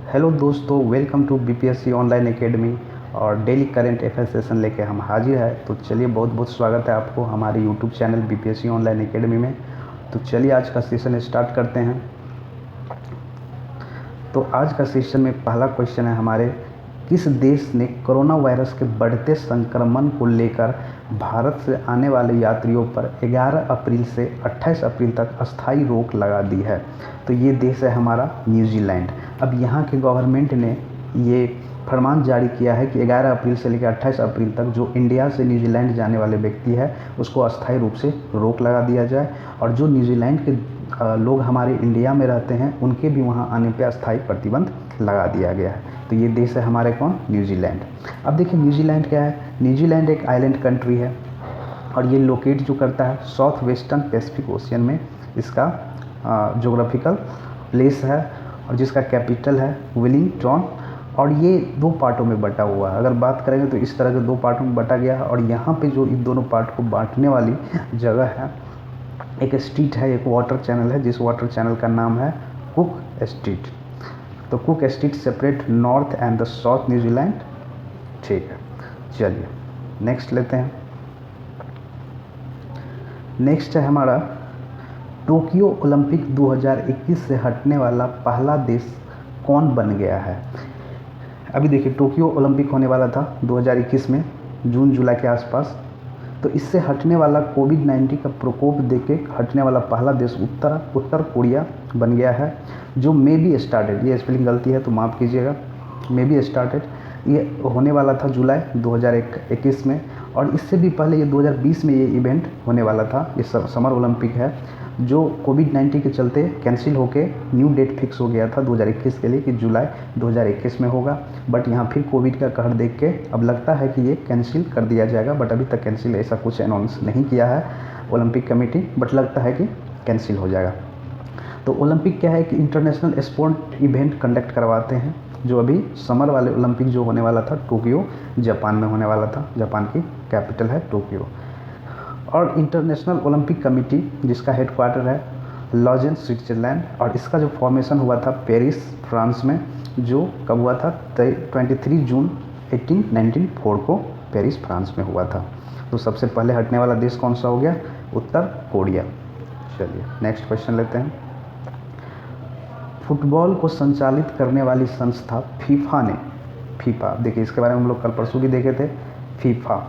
Hello दोस्तों, welcome to BPSC online academy और daily current affair session लेके हम हाजिर है। तो चलिए, बहुत बहुत स्वागत है आपको हमारे YouTube channel BPSC online academy में। तो चलिए आज का सेशन स्टार्ट करते हैं। तो आज का सेशन में पहला क्वेश्चन है हमारे, किस देश ने कोरोना वायरस के बढ़ते संक्रमण को लेकर भारत से आने वाले यात्रियों पर 11 अप्रैल से 28 अप्रैल तक अस्थायी रोक लगा दी है। तो ये देश है हमारा न्यूजीलैंड। अब यहाँ के गवर्नमेंट ने ये फरमान जारी किया है कि 11 अप्रैल से लेकर 28 अप्रैल तक जो इंडिया से न्यूजीलैंड जाने वाले व्यक्ति है उसको अस्थायी रूप से रोक लगा दिया जाए, और जो न्यूजीलैंड के लोग हमारे इंडिया में रहते हैं उनके भी वहाँ आने पर अस्थायी प्रतिबंध लगा दिया गया है। तो ये देश है हमारे कौन? न्यूजीलैंड। अब देखिए न्यूजीलैंड क्या है। न्यूजीलैंड एक आइलैंड कंट्री है और ये लोकेट जो करता है साउथ वेस्टर्न पैसिफिक ओशियन में। इसका जोग्राफिकल प्लेस है और जिसका कैपिटल है वेलिंगटन, और ये दो पार्टों में बटा हुआ है। अगर बात करेंगे तो इस तरह के दो पार्टों में बटा गया है, और यहाँ पे जो इन दोनों पार्ट को बांटने वाली जगह है, एक स्ट्रीट है, एक वाटर चैनल है, जिस वाटर चैनल का नाम है कुक स्ट्रीट। तो cook street separate north and the south New Zealand. ठीक है, चलिए नेक्स्ट लेते हैं। नेक्स्ट है हमारा, टोक्यो ओलंपिक 2021 से हटने वाला पहला देश कौन बन गया है। अभी देखिए टोक्यो ओलंपिक होने वाला था 2021 में जून जुलाई के आसपास। तो इससे हटने वाला कोविड-19 का प्रकोप देके हटने वाला पहला देश उत्तर कोरिया बन गया है, जो मे बी स्टार्टेड, ये स्पेलिंग गलती है तो माफ़ कीजिएगा, मे बी स्टार्टेड ये होने वाला था जुलाई 2021 में, और इससे भी पहले ये 2020 में ये इवेंट होने वाला था। ये समर ओलंपिक है जो कोविड-19 के चलते कैंसिल होके न्यू डेट फिक्स हो गया था 2021 के लिए कि जुलाई 2021 में होगा। बट यहाँ फिर कोविड का कहर देख के अब लगता है कि ये कैंसिल कर दिया जाएगा, बट अभी तक कैंसिल ऐसा कुछ अनाउंस नहीं किया है ओलंपिक कमेटी, बट लगता है कि कैंसिल हो जाएगा। तो ओलंपिक क्या है कि इंटरनेशनल स्पोर्ट इवेंट कंडक्ट करवाते हैं, जो अभी समर वाले ओलंपिक जो होने वाला था टोक्यो जापान में होने वाला था, जापान की कैपिटल है टोक्यो। और इंटरनेशनल ओलंपिक कमेटी जिसका हेडक्वार्टर है लॉजेन स्विट्जरलैंड, और इसका जो फॉर्मेशन हुआ था पेरिस फ्रांस में, जो कब हुआ था 23 जून 1894 को पेरिस फ्रांस में हुआ था। तो सबसे पहले हटने वाला देश कौन सा हो गया? उत्तर कोरिया। चलिए नेक्स्ट क्वेश्चन लेते हैं। फुटबॉल को संचालित करने वाली संस्था फीफा ने, फीफा देखिए इसके बारे में हम लोग कल परसों भी देखे थे, फीफा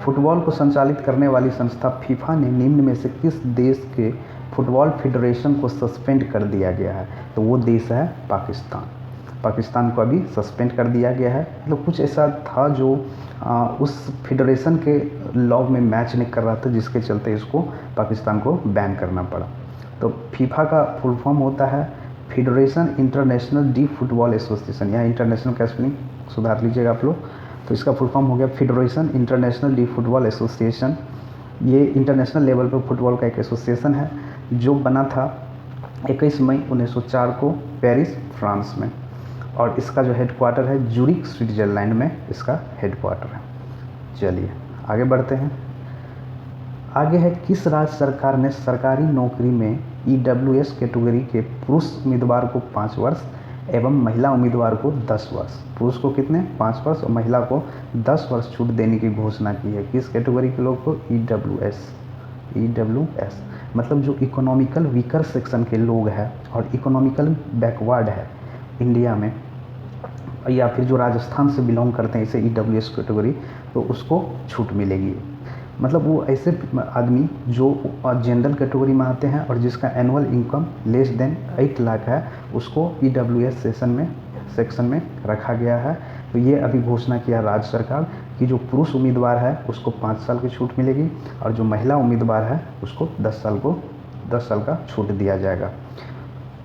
फुटबॉल को संचालित करने वाली संस्था फीफा ने निम्न में से किस देश के फुटबॉल फेडरेशन को सस्पेंड कर दिया गया है। तो वो देश है पाकिस्तान। पाकिस्तान को अभी सस्पेंड कर दिया गया है। मतलब कुछ ऐसा था जो उस फेडरेशन के लॉ में मैच नहीं कर रहा था, जिसके चलते इसको पाकिस्तान को बैन करना पड़ा। तो फीफा का फुल फॉर्म होता है federation international D football association. यहाँ इंटरनेशनल का स्पेलिंग सुधार लीजिएगा आप लोग। तो इसका फुल फॉर्म हो गया federation international D football association. ये इंटरनेशनल लेवल पर फुटबॉल का एक एसोसिएशन है जो बना था 21 मई 1904 को पेरिस फ्रांस में, और इसका जो हेडक्वार्टर है जूरिक स्विट्जरलैंड में इसका हेडक्वार्टर है। चलिए आगे बढ़ते हैं। आगे है, किस राज्य सरकार ने सरकारी नौकरी में EWS कैटेगरी के पुरुष उम्मीदवार को 5 वर्ष एवं महिला उम्मीदवार को 10 वर्ष, पुरुष को कितने 5 वर्ष और महिला को 10 वर्ष छूट देने की घोषणा की है। किस कैटेगरी के लोग को? EWS मतलब जो इकोनॉमिकल वीकर सेक्शन के लोग हैं और इकोनॉमिकल बैकवर्ड है इंडिया में, या फिर जो राजस्थान से बिलोंग करते हैं इसे EWS कैटेगरी, तो उसको छूट मिलेगी। मतलब वो ऐसे आदमी जो जनरल कैटेगरी में आते हैं और जिसका annual income less than 8 lakh है, उसको EWS सेक्शन में रखा गया है। तो ये अभी घोषणा किया राज्य सरकार कि जो पुरुष उम्मीदवार है उसको 5 साल की छूट मिलेगी, और जो महिला उम्मीदवार है उसको 10 साल का छूट दिया जाएगा।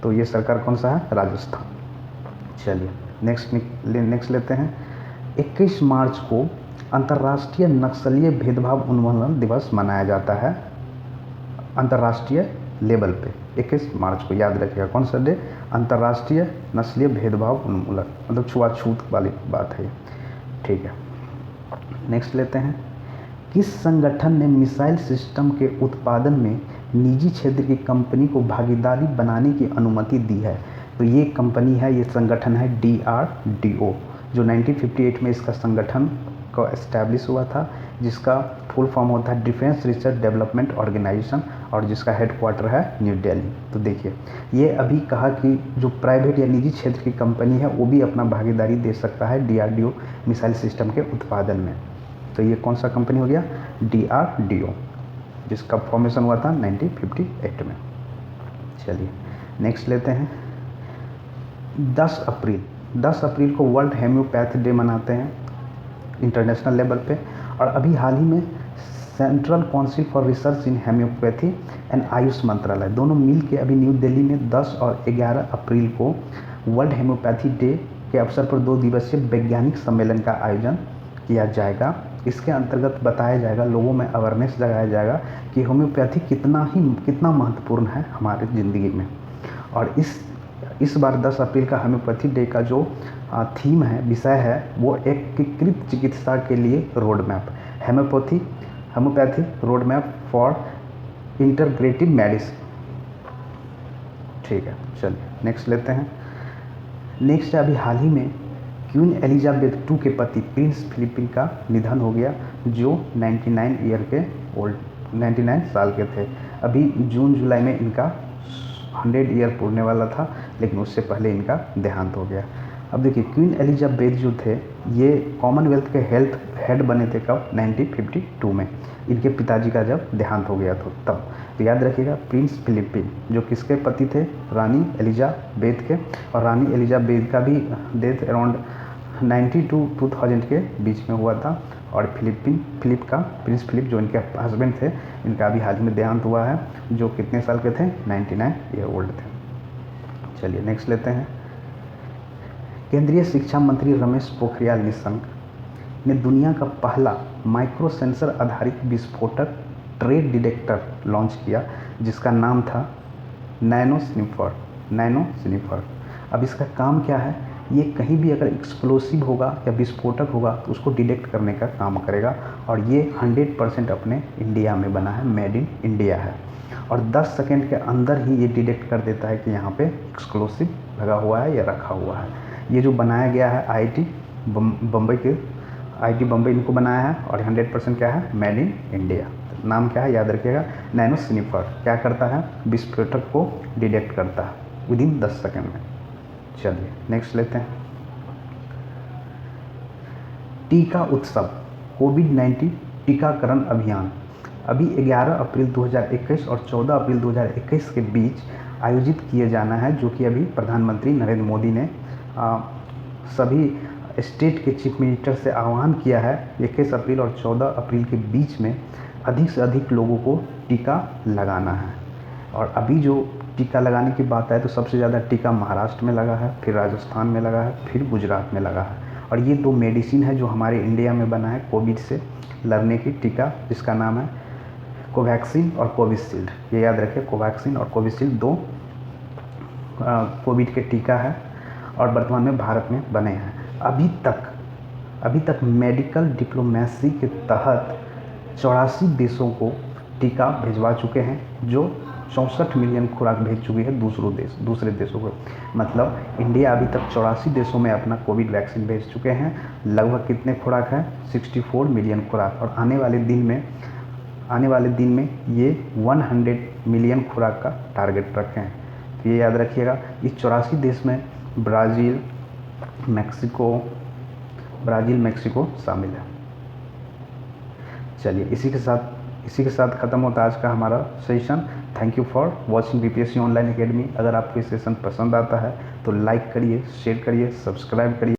तो ये सरकार कौन सा है? राजस्थान। चलिए नेक्स्ट लेते हैं। 21 मार्च को अंतर्राष्ट्रीय नक्सलीय भेदभाव उन्मूलन दिवस मनाया जाता है अंतर्राष्ट्रीय लेवल पे। 21 मार्च को याद रखिएगा, कौन सा डे? अंतर्राष्ट्रीय नस्लीय भेदभाव उन्मूलन, मतलब छुआछूत वाली बात है। ठीक है, नेक्स्ट लेते हैं। किस संगठन ने मिसाइल सिस्टम के उत्पादन में निजी क्षेत्र की कंपनी को भागीदारी बनाने की अनुमति दी है। तो ये कंपनी है, ये संगठन है DRDO, जो 1958 में इसका संगठन को एस्टैब्लिश हुआ था, जिसका फुल फॉर्म होता है डिफेंस रिसर्च डेवलपमेंट ऑर्गेनाइजेशन, और जिसका हेडक्वार्टर है न्यू दिल्ली। तो देखिए, ये अभी कहा कि जो प्राइवेट या निजी क्षेत्र की कंपनी है वो भी अपना भागीदारी दे सकता है DRDO मिसाइल सिस्टम के उत्पादन में। तो ये कौन सा कंपनी हो गया? DRDO, जिसका फॉर्मेशन हुआ था 1958 में। चलिए नेक्स्ट लेते हैं। 10 अप्रैल को वर्ल्ड हेम्योपैथी डे मनाते हैं इंटरनेशनल लेवल पे। और अभी हाल ही में central council for research in homoeopathy and Ayush मंत्रालय दोनों मिल के अभी न्यू दिल्ली में 10 और 11 अप्रैल को वर्ल्ड हेम्योपैथी डे के अवसर पर 2 दिवसीय वैज्ञानिक सम्मेलन का आयोजन किया जाएगा। इसके अंतर्गत बताया जाएगा, लोगों में अवेयरनेस जगाया जाएगा कि होम्योपैथी कितना महत्वपूर्ण है हमारी ज़िंदगी में। और इस बार 10 अप्रैल का होम्योपैथी डे का जो थीम है, विषय है, वो एकीकृत चिकित्सा के लिए road map, homeopathy road map for integrative medicine. ठीक है, चलिए नेक्स्ट लेते हैं। नेक्स्ट है, अभी हाल ही में क्वीन एलिजाबेथ II के पति प्रिंस फिलिप का निधन हो गया, जो 99 साल के थे। अभी जून जुलाई में इनका 100 ईयर पूरने वाला था, लेकिन उससे पहले इनका देहांत हो गया। अब देखिए, क्वीन एलिजाबेथ जो थे, ये कॉमनवेल्थ के हेल्थ हेड बने थे कब? 1952 में। इनके पिताजी का जब देहांत हो गया तो तब। तो याद रखिएगा, प्रिंस फिलिपिन जो किसके पति थे? रानी एलिजाबेथ के। और रानी एलिजाबेथ का भी डेथ अराउंड 90 to 2000 के बीच में हुआ था। और प्रिंस फिलिप जो इनके हस्बैंड थे, इनका अभी हाल ही में देहांत हुआ है, जो कितने साल के थे? 99 ईयर ओल्ड थे। चलिए नेक्स्ट लेते हैं। केंद्रीय शिक्षा मंत्री रमेश पोखरियाल निशंक ने दुनिया का पहला माइक्रो सेंसर आधारित विस्फोटक ट्रे डिटेक्टर लॉन्च किया, जिसका नाम था नैनो स्निफर। अब इसका काम क्या है? ये कहीं भी अगर एक्सप्लोसिव होगा या विस्फोटक होगा तो उसको डिटेक्ट करने का काम करेगा। और ये 100% अपने इंडिया में बना है, मेड इन इंडिया है। और 10 सेकेंड के अंदर ही ये डिटेक्ट कर देता है कि यहाँ पे एक्सप्लोसिव लगा हुआ है या रखा हुआ है। ये जो बनाया गया है IIT बम्बई इनको बनाया है, और 100% क्या है? Made in India. नाम क्या है? याद रखिएगा, नैनो स्निफर। क्या करता है? विस्फोटक को डिटेक्ट करता है विदिन 10 सेकेंड में। चलिए नेक्स्ट लेते हैं। टीका उत्सव, कोविड-19 टीकाकरण अभियान अभी 11 अप्रैल 2021 और 14 अप्रैल 2021 के बीच आयोजित किए जाना है, जो कि अभी प्रधानमंत्री नरेंद्र मोदी ने सभी स्टेट के चीफ मिनिस्टर से आह्वान किया है 21 अप्रैल और 14 अप्रैल के बीच में अधिक से अधिक लोगों को टीका लगाना है। और अभी जो टीका लगाने की बात है तो सबसे ज़्यादा टीका महाराष्ट्र में लगा है, फिर राजस्थान में लगा है, फिर गुजरात में लगा है। और ये 2 मेडिसिन है जो हमारे इंडिया में बना है कोविड से लड़ने की टीका, जिसका नाम है कोवैक्सीन और कोविशील्ड। ये याद रखें, कोवैक्सीन और कोविशील्ड 2 कोविड के टीका है और वर्तमान में भारत में बने हैं। अभी तक मेडिकल डिप्लोमेसी के तहत 84 देशों को टीका भिजवा चुके हैं, जो 64 मिलियन खुराक भेज चुकी है दूसरे देशों को। मतलब इंडिया अभी तक 84 देशों में अपना कोविड वैक्सीन भेज चुके हैं। लगभग कितने खुराक हैं? 64 मिलियन खुराक। और आने वाले दिन में ये 100 मिलियन खुराक का टारगेट रखे हैं। तो ये याद रखिएगा, इस 84 देश में ब्राज़ील मैक्सिको शामिल है। चलिए इसी के साथ ख़त्म होता है आज का हमारा session. Thank you for watching BPSC online academy. अगर आपको ये सेशन पसंद आता है तो लाइक करिए, शेयर करिए, सब्सक्राइब करिए।